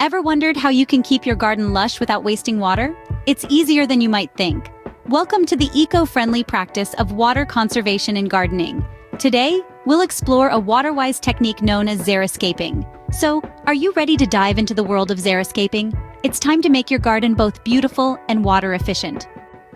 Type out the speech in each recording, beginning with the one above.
Ever wondered how you can keep your garden lush without wasting water? It's easier than you might think. Welcome to the eco-friendly practice of water conservation in gardening. Today, we'll explore a water-wise technique known as xeriscaping. So, are you ready to dive into the world of xeriscaping? It's time to make your garden both beautiful and water efficient.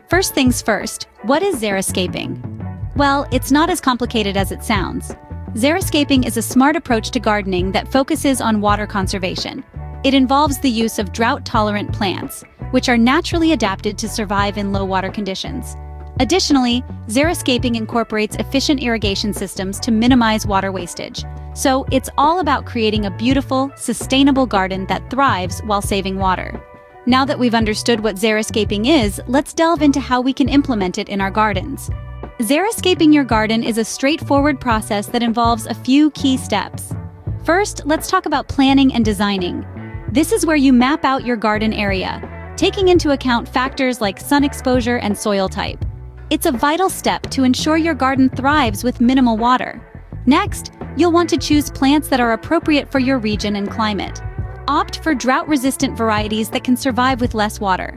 First things first, what is xeriscaping? Well, it's not as complicated as it sounds. Xeriscaping is a smart approach to gardening that focuses on water conservation. It involves the use of drought-tolerant plants, which are naturally adapted to survive in low water conditions. Additionally, xeriscaping incorporates efficient irrigation systems to minimize water wastage. So it's all about creating a beautiful, sustainable garden that thrives while saving water. Now that we've understood what xeriscaping is, let's delve into how we can implement it in our gardens. Xeriscaping your garden is a straightforward process that involves a few key steps. First, let's talk about planning and designing. This is where you map out your garden area, taking into account factors like sun exposure and soil type. It's a vital step to ensure your garden thrives with minimal water. Next, you'll want to choose plants that are appropriate for your region and climate. Opt for drought-resistant varieties that can survive with less water.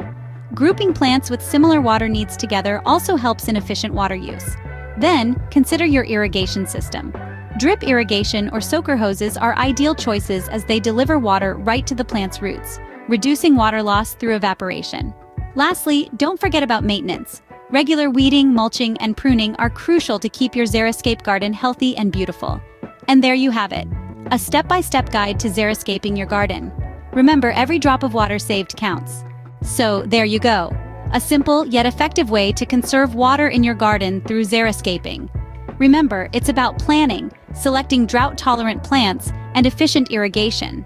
Grouping plants with similar water needs together also helps in efficient water use. Then, consider your irrigation system. Drip irrigation or soaker hoses are ideal choices as they deliver water right to the plant's roots, reducing water loss through evaporation. Lastly, don't forget about maintenance. Regular weeding, mulching, and pruning are crucial to keep your xeriscape garden healthy and beautiful. And there you have it, a step-by-step guide to xeriscaping your garden. Remember, every drop of water saved counts. So there you go, a simple yet effective way to conserve water in your garden through xeriscaping. Remember, it's about planning, selecting drought-tolerant plants, and efficient irrigation.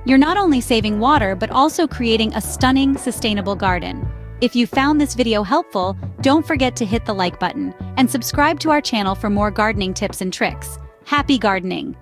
You're not only saving water, but also creating a stunning, sustainable garden. If you found this video helpful, don't forget to hit the like button and subscribe to our channel for more gardening tips and tricks. Happy gardening!